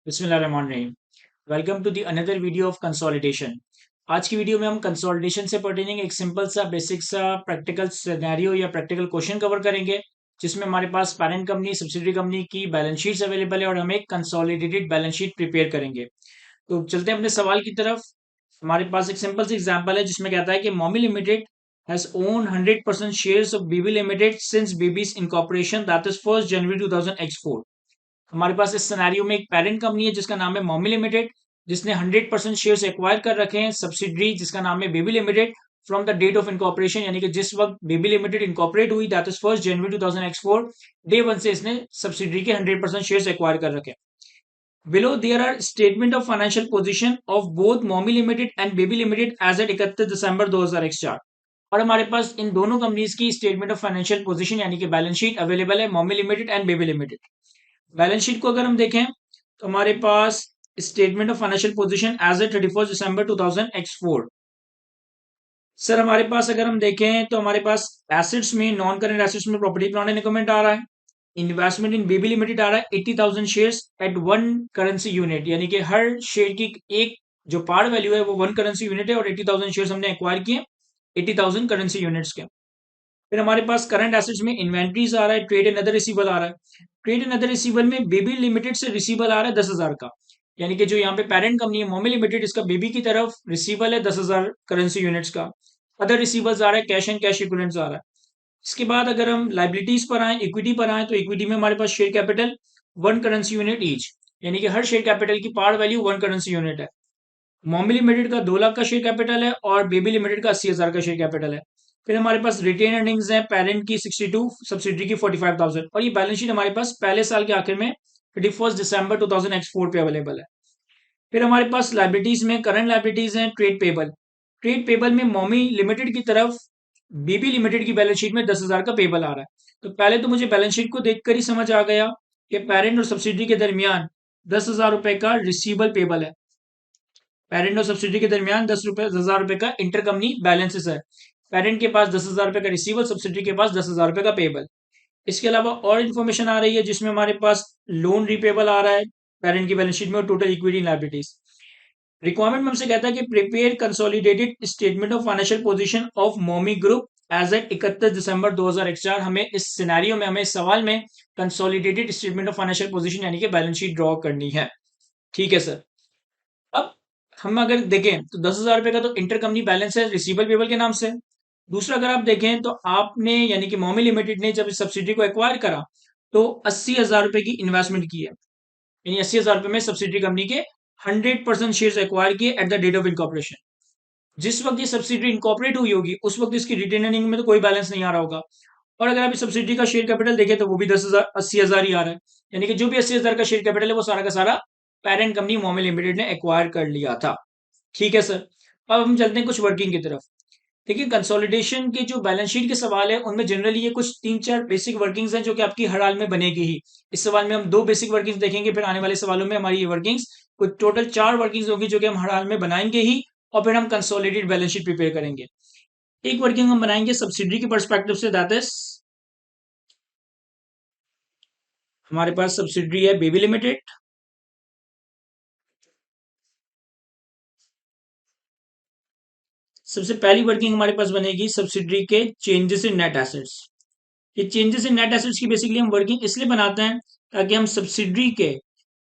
बिस्मिल्लाहिर्रहमानिर्रहीम। Welcome to the another video of consolidation. आज की वीडियो में हम कंसोलिडेशन से पर्टेनिंग एक सिंपल सा बेसिक सा प्रैक्टिकल सिनेरियो या प्रैक्टिकल क्वेश्चन कवर करेंगे, जिसमें हमारे पास पेरेंट कंपनी सब्सिडरी कंपनी की बैलेंस शीट्स अवेलेबल है और हम एक कंसोलिडेटेड बैलेंस शीट प्रिपेयर करेंगे। तो चलते हैं अपने सवाल की तरफ। हमारे पास एक सिंपल सी एग्जांपल है जिसमें कहता है कि Momi limited has own 100% shares of BB limited since BB's incorporation that is 1 January 2004। हमारे पास इस सिनेरियो में एक पेरेंट कंपनी है जिसका नाम है मोमी लिमिटेड, जिसने 100% शेयर्स एक्वायर कर रखे हैं सब्सिडरी जिसका नाम है baby limited from the date of incorporation, यानी कि जिस वक्त बेबी लिमिटेड इनकॉर्पोरेट हुई that is 1 January 2004, day one से इसने सब्सिडरी के 100% शेयर्स एक्वायर कर रखे हैं। Below there are statement of financial position of both Momi limited and Baby limited as at 31 दिसंबर 2004। और हमारे पास इन दोनों कंपनीज की स्टेटमेंट ऑफ फाइनेंशियल पोजीशन यानी कि बैलेंस शीट अवेलेबल है, मोमी limited and Baby limited. Balance sheet को अगर हम देखें तो हमारे पास statement of financial position as a 31 December 2004। Sir हमारे पास अगर हम देखें तो हमारे पास एसेट्स में नॉन करंट एसेट्स में प्रॉपर्टी प्लांट एंड इक्विपमेंट आ रहा है। इन्वेस्टमेंट इन बेबी लिमिटेड आ रहा है 80,000 shares at one currency unit, यानी कि हर शेयर की एक जो पार वैल्यू है वो वन करेंसी यूनिट है और 80,000 शेयर्स हमने एक्वायर किए 80,000 करेंसी यूनिट्स के। फिर हमारे पास करंट एसेट्स में इन्वेंट्रीज आ रहा है, ट्रेड एंड अदर रिसीवल आ रहा है। ट्रेड एंड अदर रिसीवल में बेबी लिमिटेड से रिसीवल आ रहा है 10,000 का, यानी कि जो यहाँ पे पेरेंट कंपनी है मोमी लिमिटेड, इसका बेबी की तरफ रिसीवल है 10,000 करेंसी यूनिट्स का। अदर रिसीवल्स आ रहा है, कैश एंड कैश इक्विवेलेंट्स आ रहा है। इसके बाद अगर हम लाइबिलिटीज पर आए, इक्विटी पर आए, तो इक्विटी में हमारे पास share capital one currency unit each, यानी कि हर शेयर कैपिटल की par value one currency unit है। मोमी लिमिटेड का 2 लाख का शेयर कैपिटल है और बेबी लिमिटेड का 80,000 का शेयर कैपिटल है। फिर हमारे पास रिटेन अर्निंग्स है, पेरेंट की 62, सब्सिडरी की 45,000, और ये बैलेंस शीट हमारे पास पहले साल के आखिर में 31 दिसंबर 2004 पे अवेलेबल है। फिर हमारे पास लाइबिलिटीज में करंट लाइबिलिटीज हैं, ट्रेड पेबल। ट्रेड पेबल में मोमी लिमिटेड की तरफ बीबी लिमिटेड की बैलेंस शीट में 10,000 का पेबल आ रहा है। तो पहले तो मुझे बैलेंस शीट को देखकर ही समझ आ गया कि पेरेंट और सब्सिडरी के दरमियान 10,000 रुपए का रिसीबल पेबल है। पेरेंट और सब्सिडी के दरमियान 10,000 रुपए का इंटर कंपनी बैलेंसेस है। पेरेंट के पास 10,000 रुपए का रिसीवल, सब्सिडी के पास 10,000 रुपए का पेबल। इसके अलावा और इन्फॉर्मेशन आ रही है जिसमें हमारे पास लोन रिपेबल आ रहा है पेरेंट की बैलेंस शीट में और टोटल इक्विटी लाइबिलिटीज। रिक्वायरमेंट में हमसे कहता है कि prepare consolidated statement of financial position of मोमी ग्रुप एज एट 31 दिसंबर 2004। हमें इस सिनेरियो में, हमें इस सवाल में consolidated statement of financial position यानी कि बैलेंस शीट ड्रॉ करनी है। ठीक है सर। अब हम अगर देखें तो 10,000 रुपए का तो इंटर कंपनी बैलेंस है रिसीवल पेबल के नाम से। दूसरा अगर आप देखें तो आपने यानी कि मोमी लिमिटेड ने जब इस सब्सिडी को एक्वायर करा तो 80,000 रुपए की इन्वेस्टमेंट की है, यानी 80,000 रुपए में सब्सिडी कंपनी के 100% शेयर एक्वायर किए at the date of incorporation. जिस वक्त ये सब्सिडी इनकॉर्पोरेट हुई होगी उस वक्त इसकी रिटेन अर्निंग में तो कोई बैलेंस नहीं आ रहा होगा। और अगर आप इस सब्सिडी का शेयर कैपिटल देखें तो वो भी 10,000 80,000 ही आ रहा है, यानी कि जो भी 80,000 का शेयर कैपिटल है वो सारा का सारा पेरेंट कंपनी मोमी लिमिटेड ने एक्वायर कर लिया था। ठीक है सर। अब हम चलते हैं कुछ वर्किंग की तरफ। देखिए कंसोलिडेशन के जो बैलेंस शीट के सवाल है उनमें जनरली ये कुछ 3-4 बेसिक वर्किंग्स हैं जो कि आपकी हर हाल में बनेगी ही। इस सवाल में हम 2 बेसिक वर्किंग्स देखेंगे, फिर आने वाले सवालों में हमारी ये वर्किंग्स कुछ टोटल 4 वर्किंग्स होगी जो कि हम हर हाल में बनाएंगे ही, और फिर हम कंसोलिडेटेड बैलेंस शीट प्रिपेयर करेंगे। एक वर्किंग हम बनाएंगे सब्सिडी के परस्पेक्टिव से, दैट इज हमारे पास सब्सिडी है बेबी लिमिटेड। सबसे पहली वर्किंग हमारे पास बनेगी सब्सिडी के चेंजेस इन नेट एसेट्स। ये चेंजेस इन नेट एसेट्स की बेसिकली हम वर्किंग इसलिए बनाते हैं ताकि हम सब्सिडी के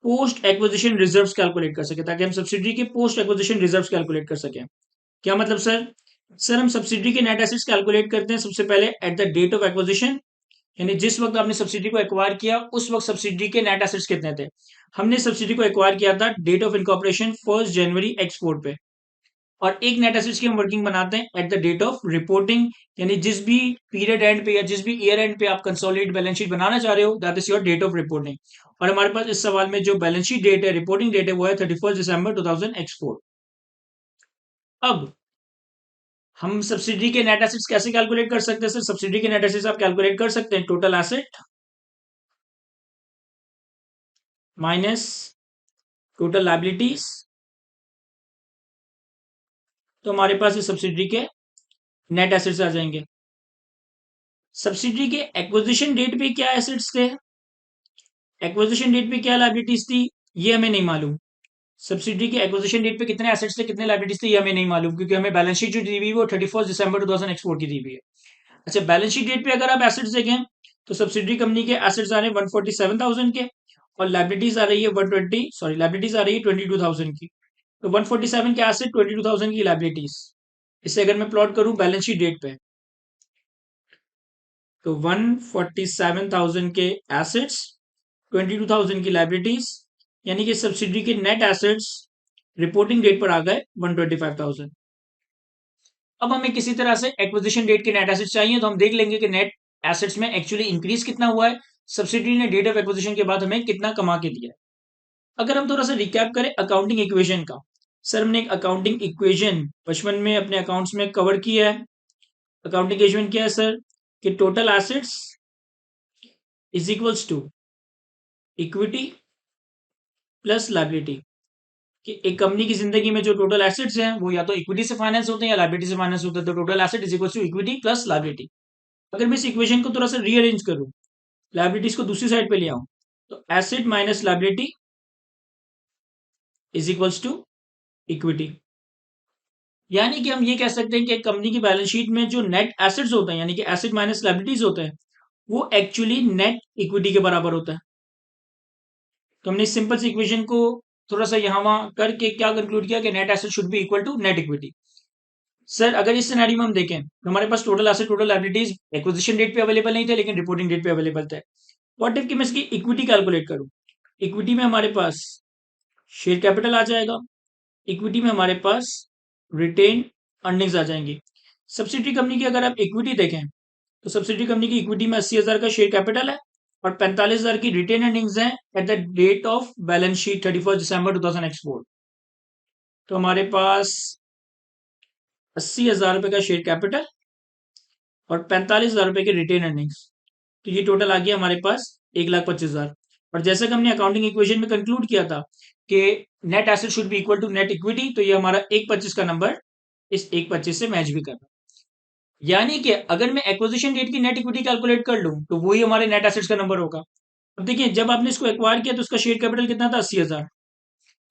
पोस्ट एक्विजिशन रिजर्व्स कैलकुलेट कर सके, ताकि हम सब्सिडी के पोस्ट एक्विजिशन रिजर्व्स कैलकुलेट कर सकें। क्या मतलब सर? सर हम सब्सिडी के नेट एसेट्स कैलकुलेट करते हैं सबसे पहले at the date of acquisition, यानी जिस वक्त आपने सब्सिडी को एक्वायर किया उस वक्त सब्सिडी के नेट एसेट्स कितने थे। हमने सब्सिडी को एक्वायर किया था date of incorporation 1 January export पे। और एक नेट एसेट्स की हम वर्किंग बनाते हैं at the date of reporting, यानी जिस भी पीरियड एंड पे या जिस भी ईयर एंड पे आप कंसोलिडेटेड बैलेंस शीट बनाना चाह रहे हो that is your date of reporting. और हमारे पास इस सवाल में जो बैलेंस शीट डेट है, रिपोर्टिंग डेट है, वो है 31 दिसंबर 2004। अब हम सब्सिडी के नेट एसेट्स कैसे कैलकुलेट कर सकते हैं सर? सब्सिडी के नेट एसेट्स आप कैलकुलेट कर सकते हैं total asset minus total liabilities. तो हमारे पास ये सब्सिडी के नेट एसेट्स आ जाएंगे। सब्सिडी के एक्विजिशन डेट पे क्या एसेट्स थे, एक्विजिशन डेट पे क्या लाइबिलिटीज थी, ये हमें नहीं मालूम। सब्सिडी के एक्विजिशन डेट पे कितने एसेट्स थे कितने लायबिलिटीज थे ये हमें नहीं मालूम, क्योंकि हमें बैलेंस शीट जो दी हुई है वो 31 दिसंबर 2004 की दी हुई है। अच्छा, बैलेंस शीट डेट पे अगर आप एसेट्स देखें तो सब्सिडरी कंपनी के एसेट्स आ रहे हैं 147,000 के, और लायबिलिटीज आ रही है 120, सॉरी लायबिलिटीज आ रही है 22,000 की। तो 147 के एसेट, 22,000 की लायबिलिटीज। इसे अगर मैं प्लॉट करूं बैलेंस शीट डेट पे, तो 147,000 के एसेट्स, 22,000 की लायबिलिटीज, यानी कि सब्सिडरी के नेट एसेट्स रिपोर्टिंग डेट पर आ गए 125,000। अब हमें किसी तरह से एक्विजिशन डेट के नेट एसेट्स चाहिए, तो हम देख लेंगे कि नेट एसेट्स में एक्चुअली इंक्रीज कितना हुआ है, सब्सिडी ने डेट ऑफ एक्विजिशन के बाद हमें कितना कमा के दिया है। अगर हम थोड़ा सा रिकैप करें अकाउंटिंग इक्वेशन का, सर हमने एक अकाउंटिंग इक्वेशन बचपन में अपने अकाउंट्स में कवर किया है। अकाउंटिंग इक्वेशन क्या है सर, कि total assets is equals to equity plus liability. कि एक कंपनी की जिंदगी में जो टोटल एसेट्स हैं वो या तो इक्विटी से फाइनेंस होते हैं या लायबिलिटी से फाइनेंस होते हैं, तो total asset is equal to equity plus liability. अगर मैं इस इक्वेशन को थोड़ा सा रीअरेंज करूं, लायबिलिटीज को दूसरी साइड पे ले आऊं, तो asset minus liability is equals to equity. यानी कि हम ये कह सकते हैं कि एक कंपनी की बैलेंस शीट में जो नेट एसेट्स होते हैं, यानी कि एसेट माइनस लायबिलिटीज होते हैं, वो एक्चुअली नेट इक्विटी के बराबर होता है। तो हमने इस सिंपल सी इक्वेशन को थोड़ा सा यहाँ वहां करके क्या कंक्लूड किया कि net asset should be equal to net equity. Sir अगर इस सिनेरियो में हम देखें तो हमारे पास total asset total liabilities acquisition date पे अवेलेबल नहीं थे, लेकिन रिपोर्टिंग डेट पे अवेलेबल थे। व्हाट इफ कि मैं इसकी इक्विटी कैलकुलेट करूं, इक्विटी में हमारे पास शेयर कैपिटल आ जाएगा, इक्विटी में हमारे पास रिटेन अर्निंग्स आ जाएंगी। सब्सिडरी कंपनी की अगर आप इक्विटी देखें तो सब्सिडरी कंपनी की इक्विटी में 80,000 का शेयर कैपिटल है और 45,000 की रिटेन अर्निंग्स है at the date of balance sheet 31 दिसंबर 2004। तो हमारे पास 80,000 रुपए का शेयर कैपिटल और 45,000 रुपए की रिटेन अर्निंग्स, तो ये टोटल आ गया हमारे पास 1,25,000। और जैसा कि हमने अकाउंटिंग इक्वेशन में कंक्लूड किया था कि net asset should be equal to net equity, तो ये हमारा 1,25 का नंबर इस 1,25 से मैच भी कर रहा है। यानी कि अगर मैं एक्विजिशन डेट की नेट इक्विटी कैलकुलेट कर लूं तो वही हमारे नेट एसेट्स का नंबर होगा। अब देखिए जब आपने इसको एक्वायर किया तो उसका शेयर कैपिटल कितना था 80,000,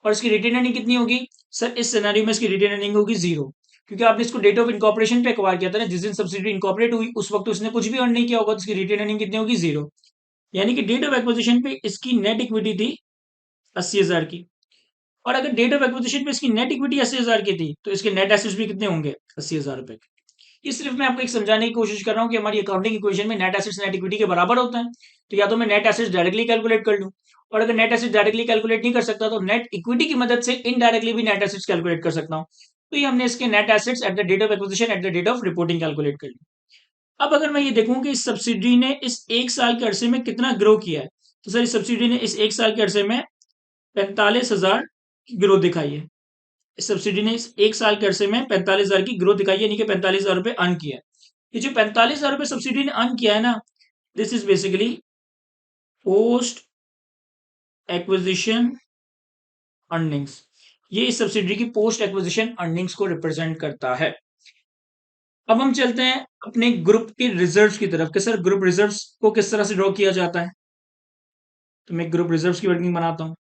और इसकी रिटेन अर्निंग कितनी होगी, सर इस सिनेरियो में इसकी रिटेन अर्निंग होगी जीरो, क्योंकि आपने इसको डेट ऑफ इनकॉर्पोरेशन पे एक्वायर किया था ना, जिस दिन सब्सिडी इनकॉर्पोरेट हुई उस वक्त तो उसने कुछ भी अर्न नहीं किया होगा, तो इसकी रिटेन अर्निंग कितनी होगी जीरो। यानी कि डेट ऑफ एक्विजिशन पे इसकी नेट इक्विटी थी 80,000 की, और अगर डेट ऑफ एक्विजिशन पे इसकी नेट इक्विटी 80,000 की थी तो इसके नेट एसेट्स भी कितने होंगे 80,000 रुपए के। ये सिर्फ मैं आपको एक समझाने की कोशिश कर रहा हूँ कि हमारी अकाउंटिंग इक्वेशन में नेट एसेट्स नेट इक्विटी के बराबर होता है। तो या तो मैं नेट एसेट्स डायरेक्टली कैलकुलेट कर लूँ, और अगर नेट एसेट्स डायरेक्टली कैलकुलेट नहीं कर सकता तो नेट इक्विटी की मदद से इनडायरेक्टली भी नेट एसेट्स कैलकुलेट कर सकता हूँ। तो ये हमने इसके net assets at the date of acquisition at the date of reporting calculate कर ली। अब अगर मैं ये देखूं कि इस सब्सिडी ने इस एक साल के अरसे में कितना ग्रो किया है, तो सर इस सब्सिडी ने इस एक साल के अरसे में 45,000 की ग्रोथ दिखाई है। इस सब्सिडी ने इस एक साल के अरसे में 45,000 की ग्रोथ दिखाई है, यानी कि 45,000 रुपए अर्न किया है। ये जो 45,000 रुपए सब्सिडी ने अर्न किया है ना, this is basically post acquisition earnings. ये इस सब्सिडी की पोस्ट एक्विजिशन अर्निंग्स को रिप्रेजेंट करता है। अब हम चलते हैं अपने ग्रुप के रिजर्व्स की तरफ कि सर ग्रुप रिजर्व्स को किस तरह से ड्रॉ किया जाता है। तो मैं ग्रुप रिजर्व्स की वर्किंग बनाता हूं।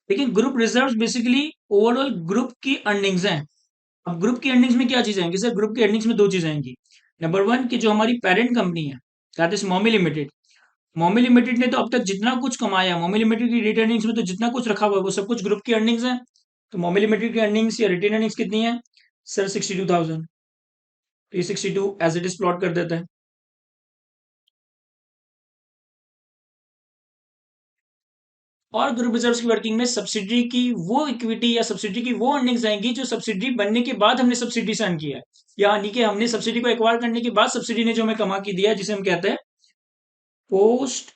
लेकिन group reserves basically overall group की अर्निंग्स हैं। अब ग्रुप की अर्निंग्स में क्या चीज आएंगी सर, ग्रुप की अर्निंग्स में दो चीजें आएंगी। नंबर वन कि जो हमारी पेरेंट कंपनी है that is Mommy Limited, Mommy Limited ने तो अब तक जितना कुछ कमाया, मॉमी लिमिटेड की रिटेन अर्निंग्स में तो जितना कुछ रखा हुआ है वो सब कुछ ग्रुप की अर्निंग्स है। तो मॉमी लिमिटेड की अर्निंग्स या रिटेन अर्निंग्स कितनी है सर 62,000। तो ये 62 एज इट इज प्लॉट कर देता है। और ग्रुप रिजर्व्स की वर्किंग में सब्सिडी की वो इक्विटी या सब्सिडी की वो अर्निंग्स आएंगी जो सब्सिडी बनने के बाद हमने सब्सिडी से अर्न किया है, यानी कि हमने सब्सिडी को एक्वायर करने के बाद सब्सिडी ने जो हमें कमा के दिया है, जिसे हम कहते हैं post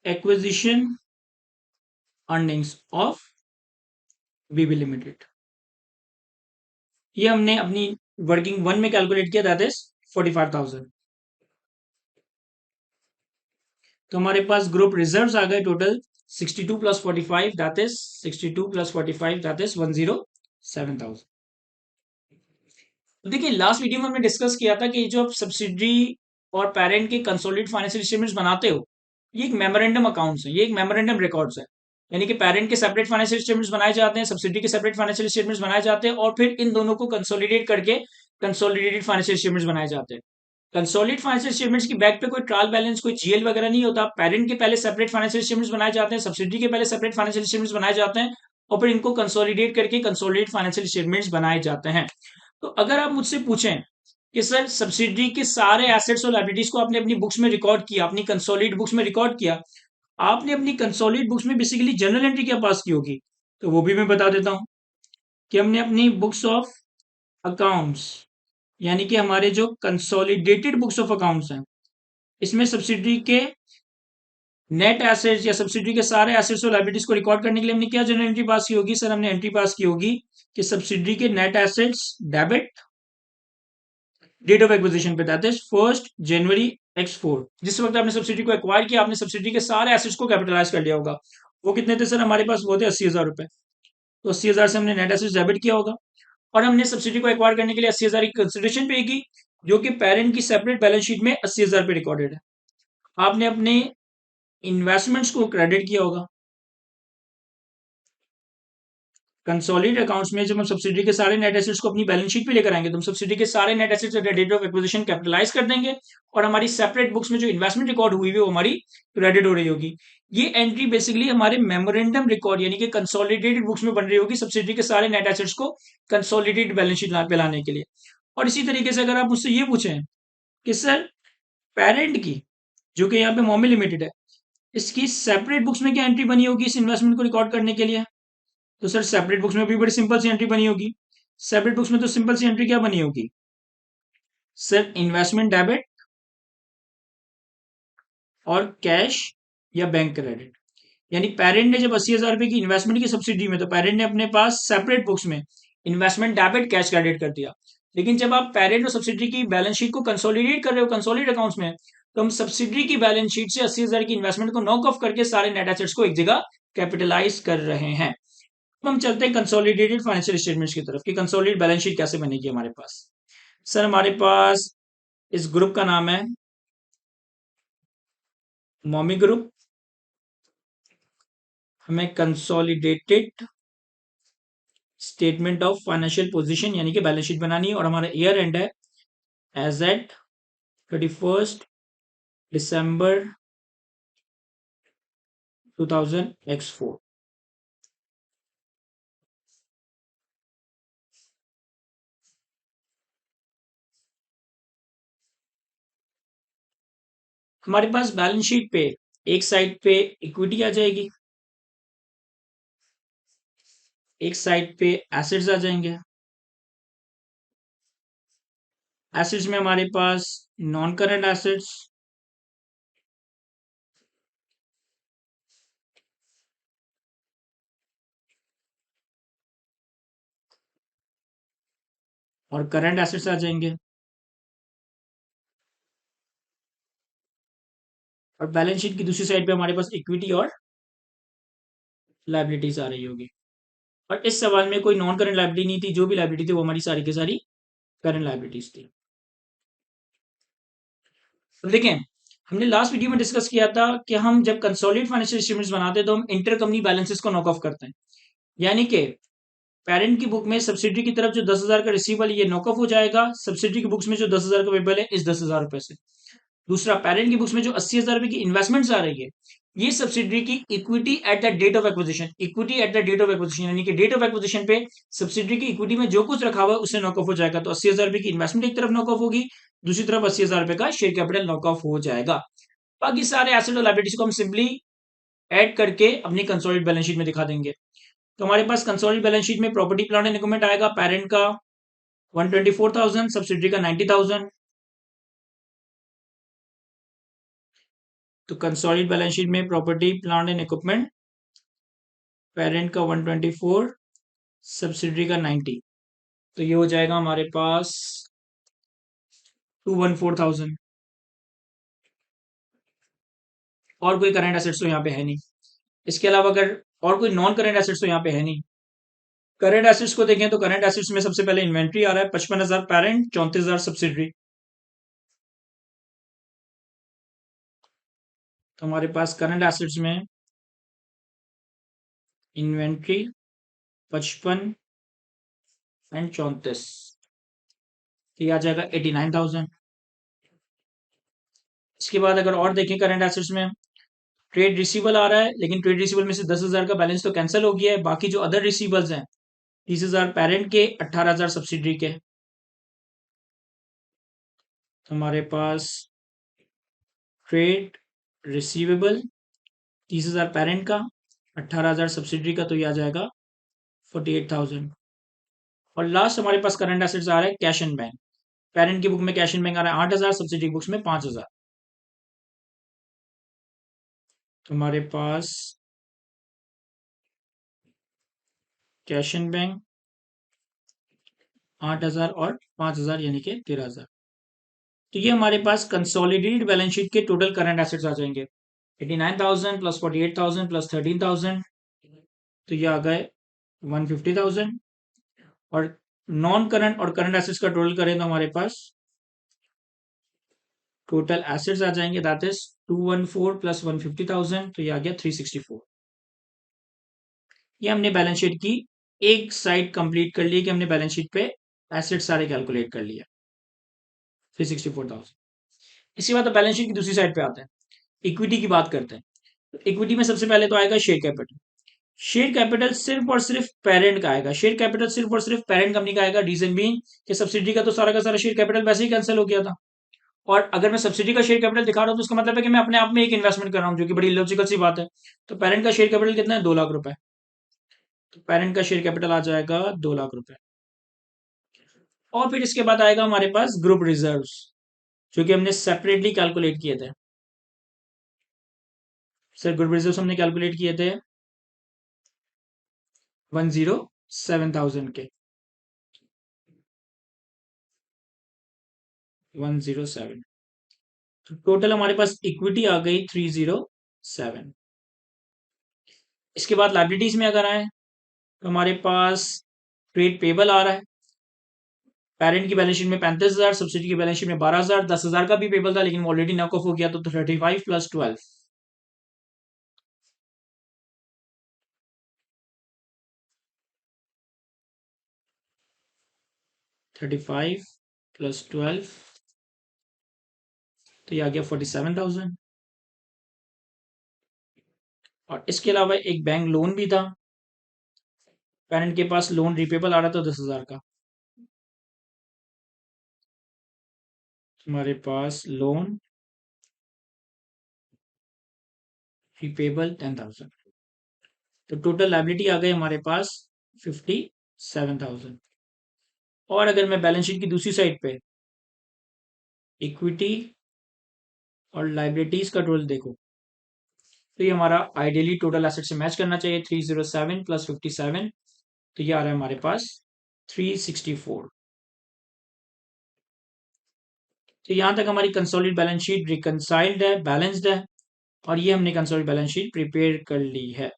acquisition earnings of VB limited. ये हमने अपनी वर्किंग वन में कैलकुलेट किया, दैट इज 45,000। तो हमारे पास ग्रुप रिजर्व्स आ गए total 62 plus 45 that is 62 plus 45 that is 107,000। देखिए लास्ट वीडियो में हमने डिस्कस किया था कि जो सब्सिडी और पेरेंट के कंसोलिडेटेड फाइनेंशियल स्टेटमेंट्स बनाते हो, ये एक मेमोरेंडम अकाउंट्स है, ये एक मेमोरेंडम रिकॉर्ड्स है। यानी कि पेरेंट के सेपरेट फाइनेंशियल स्टेटमेंट्स बनाए जाते हैं, सब्सिडी के सेपरेट फाइनेंशियल स्टेटमेंट्स बनाए जाते हैं, और फिर इन दोनों को कंसोलिडेट करके कंसोलिडेटेड फाइनेंशियल स्टेटमेंट्स बनाए जाते हैं। कंसोलिडेटेड फाइनेंशियल स्टेटमेंट्स की बैक पे कोई ट्रायल बैलेंस, कोई जीएल वगैरह नहीं होता। पेरेंट के पहले सेपरेट फाइनेंशियल स्टेटमेंट्स बनाए जाते हैं, सब्सिडी के पहले सेपरेट फाइनेंशियल स्टेटमेंट्स बनाए जाते हैं, और फिर इनको कंसोलिडेट करके कंसोलिडेटेड फाइनेंशियल स्टेटमेंट्स बनाए जाते हैं। तो अगर आप मुझसे पूछें कि सर सब्सिडी के सारे एसेट्स और लायबिलिटीज को आपने अपनी बुक्स में रिकॉर्ड किया, अपनी कंसोलिडेट बुक्स में रिकॉर्ड किया, आपने अपनी कंसोलिडेट बुक्स में बेसिकली जर्नल एंट्री क्या पास की होगी? तो वो भी मैं बता देता हूं कि हमने अपनी बुक्स ऑफ अकाउंट्स, यानी कि हमारे जो कंसोलिडेटेड बुक्स ऑफ अकाउंट्स हैं, इसमें सब्सिडी के नेट एसेट्स या सब्सिडी के सारे एसेट्स और लायबिलिटीज को रिकॉर्ड करने के लिए हमने क्या जनरल एंट्री पास की होगी? सर हमने एंट्री पास की होगी कि सब्सिडी के net assets debit date of acquisition पे, दैट इज 1 जनवरी X4। जिस वक्त आपने सब्सिडी को एक्वायर किया, आपने सब्सिडी के सारे एसेट्स को कैपिटलाइज कर लिया होगा। वो कितने थे सर? हमारे पास वो थे 80,000 रुपए। तो 80,000 से हमने नेट एसेट्स डेबिट किया होगा, और हमने सब्सिडी को एक्वायर करने के लिए 80,000 की कंसिडरेशन पे की, जो कि पेरेंट की सेपरेट बैलेंस शीट में 80,000 पे रिकॉर्डेड है। आपने अपने इन्वेस्टमेंट्स को क्रेडिट किया होगा। कंसोलिडेटेड अकाउंट्स में जब हम सब्सिडी के सारे नेट एसेट्स को अपनी बैलेंस शीट पे लेकर आएंगे, तो हम सब्सिडी के सारे net assets at date of acquisition capitalize कर देंगे, और हमारी सेपरेट बुक्स में जो इन्वेस्टमेंट रिकॉर्ड हुई है वो हमारी क्रेडिट हो रही होगी। ये एंट्री बेसिकली हमारे मेमोरेंडम रिकॉर्ड यानी कि कंसोलिडेटेड बुक्स में बन रही होगी, सब्सिडी के सारे नेट एसेट्स को कंसोलिडेटेड बैलेंस शीट पे लाने के लिए। और इसी तरीके से अगर आप मुझसे ये पूछें कि सर पेरेंट की, जो कि यहाँ पे मॉमी लिमिटेड है, इसकी सेपरेट बुक्स में क्या एंट्री बनी होगी इस इन्वेस्टमेंट को रिकॉर्ड करने के लिए? तो सर सेपरेट बुक्स में भी बड़ी सिंपल सी एंट्री बनी होगी। सेपरेट बुक्स में तो सिंपल सी एंट्री क्या बनी होगी सर? इन्वेस्टमेंट डेबिट और कैश या बैंक क्रेडिट। यानी पेरेंट ने जब 80,000 रुपए की इन्वेस्टमेंट की सब्सिडी में, तो पेरेंट ने अपने पास सेपरेट बुक्स में इन्वेस्टमेंट डेबिट कैश क्रेडिट कर दिया। लेकिन जब आप पेरेंट और सब्सिडी की बैलेंस शीट को कंसोलिडेट कर रहे हो कंसोलिडेट अकाउंट्स में, तो हम सब्सिडी की बैलेंस शीट से 80,000 की इन्वेस्टमेंट को नॉक ऑफ करके सारे नेट एसेट्स को एक जगह कैपिटलाइज कर रहे हैं। अब हम चलते हैं कंसोलिडेटेड फाइनेंशियल स्टेटमेंट्स की तरफ कि कंसोलिडेटेड बैलेंस शीट कैसे बनेगी हमारे पास। सर हमारे पास इस ग्रुप का नाम है मॉमी ग्रुप। हमें consolidated statement of financial position यानी कि बैलेंस शीट बनानी है, और हमारा ईयर एंड है एज एट 31 दिसंबर 2000 X4। हमारे पास बैलेंस शीट पे एक साइड पे इक्विटी आ जाएगी, एक साइड पे एसेट्स आ जाएंगे। एसेट्स में हमारे पास नॉन करंट एसेट्स, और करंट एसेट्स आ जाएंगे, और बैलेंस शीट की दूसरी साइड पे हमारे पास इक्विटी और लाइबिलिटीज आ रही होगी। और इस सवाल में कोई नॉन करंट लाइबिलिटी नहीं थी, जो भी लाइबिलिटी थी वो हमारी सारी की सारी करंट लाइबिलिटीज थी। तो देखें, हमने लास्ट वीडियो में डिस्कस किया था कि हम जब कंसोलिडेटेड फाइनेंशियल स्टेटमेंट्स बनाते हैं तो हम इंटर कंपनी बैलेंसेस को नॉक ऑफ करते हैं। यानी कि पेरेंट की बुक में सब्सिडी की तरफ जो 10,000 का रिसीवेबल ये नॉक ऑफ हो जाएगा सब्सिडी की बुक्स में जो 10,000 का पेबल है इस 10,000 रुपए से। दूसरा, पेरेंट की बुक्स में जो 80,000 रुपए की इन्वेस्टमेंट्स आ रही है, ये सब्सिडी की equity at the date of acquisition, equity at the date of acquisition यानी कि डेट ऑफ एक्विजिशन पे सब्सिडी की इक्विटी में जो कुछ रखा हुआ है उससे नॉक ऑफ हो जाएगा। तो 80,000 रुपए की इन्वेस्टमेंट एक तरफ नॉक ऑफ होगी, दूसरी तरफ 80,000 रुपए का शेयर कैपिटल नॉक ऑफ हो जाएगा। बाकी सारे एसेट और लायबिलिटीज को हम सिंपली ऐड करके अपनी कंसोलिडेटेड बैलेंस शीट में दिखा देंगे। तो हमारे पास कंसोलिडेटेड बैलेंस शीट में प्रॉपर्टी प्लांट एंड इक्विपमेंट आएगा, पेरेंट का 124,000, सब्सिडी का 90,000। तो कंसोलिडेटेड बैलेंस शीट में property plant and equipment parent का 124, सब्सिडी का 90, तो ये हो जाएगा हमारे पास 214,000। और कोई करंट एसेट्स तो यहाँ पे है नहीं। इसके अलावा अगर और कोई नॉन करंट एसेट्स तो यहाँ पे है नहीं। करंट एसेट्स को देखें तो करंट एसेट्स में सबसे पहले इन्वेंट्री आ रहा है 55,000 पेरेंट, 34,000 सब्सिडी। तो हमारे पास करंट एसेट्स में इन्वेंट्री 55 एंड 34, ये आ जाएगा 89,000। इसके बाद अगर और देखें करंट एसेट्स में ट्रेड रिसीवल आ रहा है, लेकिन ट्रेड रिसीवल में से 10,000 का बैलेंस तो कैंसिल हो गया है। बाकी जो अदर रिसीवल्स हैं 30,000 पेरेंट के, 18,000 सब्सिडरी के। तो हमारे पास ट्रेड रिसीवेबल 30,000 पेरेंट का, 18,000 सब्सिडरी का, तो ये आ जाएगा 48,000। और लास्ट हमारे पास करंट एसेट्स आ रहा है कैश एंड बैंक। पेरेंट की बुक में कैश एंड बैंक आ रहा है 8,000, सब्सिडरी बुक्स में 5,000। तो हमारे पास कैश एंड बैंक 8,000 और 5,000 यानी कि 13,000। तो ये हमारे पास कंसोलिडेटेड बैलेंस शीट के टोटल करंट एसेट्स आ जाएंगे 89,000 प्लस 48,000 प्लस 13,000, तो ये आ गए 150,000। और नॉन करंट और करंट एसेट्स का टोटल करें तो हमारे पास टोटल एसेट्स आ जाएंगे दैट इज 214 प्लस 150,000, तो ये आ गया 364। ये हमने बैलेंस शीट की एक साइड कंप्लीट कर ली कि हमने बैलेंस शीट पे एसेट सारे कैलकुलेट कर लिया 364,000। इसके बाद बैलेंस शीट की दूसरी साइड पे आते हैं, इक्विटी की बात करते हैं। तो इक्विटी में सबसे पहले तो आएगा शेयर कैपिटल। शेयर कैपिटल सिर्फ और सिर्फ पेरेंट का आएगा, शेयर कैपिटल सिर्फ और सिर्फ पेरेंट कंपनी का आएगा। रीजन बीइंग कि सब्सिडी का सारा शेयर कैपिटल वैसे ही कैंसिल हो गया था। और अगर मैं सब्सिडी का शेयर कैपिटल दिखा रहा हूं तो उसका मतलब है कि मैं अपने आप में एक इन्वेस्टमेंट कर रहा हूं, जो कि बड़ी लॉजिकल सी बात है। तो पेरेंट का शेयर कैपिटल कितना है, 2 लाख रुपए। तो पेरेंट का शेयर कैपिटल आ जाएगा 2 लाख रुपए। और फिर इसके बाद आएगा हमारे पास ग्रुप रिजर्व्स, जो कि हमने सेपरेटली कैलकुलेट किए थे। सर ग्रुप रिजर्व्स हमने कैलकुलेट किए थे 107,000 के, 107। तो टोटल हमारे पास इक्विटी आ गई 307। इसके बाद लाइबिलिटीज में अगर आए तो हमारे पास ट्रेड पेबल आ रहा है। पेरेंट की बैलेंस शीट में 35,000, सब्सिडी की बैलेंस शीट में 12,000। 10,000 का भी पेबल था लेकिन ऑलरेडी नॉक ऑफ हो गया, तो 35 प्लस 12, 35 प्लस 12, तो ये आ गया 47,000। और इसके अलावा एक बैंक लोन भी था, पेरेंट के पास लोन रिपेबल आ रहा था 10,000 का। हमारे पास लोन रिपेबल 10,000, तो टोटल लाइबिलिटी आ गई हमारे पास 57,000। और अगर मैं बैलेंस शीट की दूसरी साइड पे इक्विटी और लाइबिलिटीज का टोटल देखो, तो ये हमारा आइडियली टोटल एसेट से मैच करना चाहिए। 307 प्लस 57, तो ये आ रहा है हमारे पास 364। तो यहां तक हमारी कंसोलिडेटेड बैलेंस शीट रिकंसाइल्ड है, बैलेंस्ड है, और ये हमने कंसोलिडेटेड बैलेंस शीट प्रिपेयर कर ली है।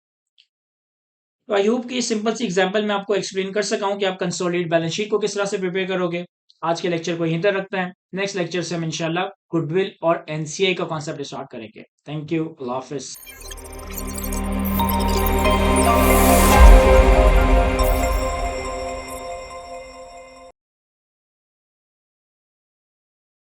तो आई होप कि इस सिंपल सी एग्जांपल में आपको एक्सप्लेन कर सका हूं कि आप कंसोलिडेटेड बैलेंस शीट को किस तरह से प्रिपेयर करोगे। आज के लेक्चर को यहीं तक रखते हैं। नेक्स्ट लेक्चर से हम इंशाल्लाह गुडविल और एनसीआई का कॉन्सेप्ट स्टार्ट करेंगे। Thank you, Allah Hafiz.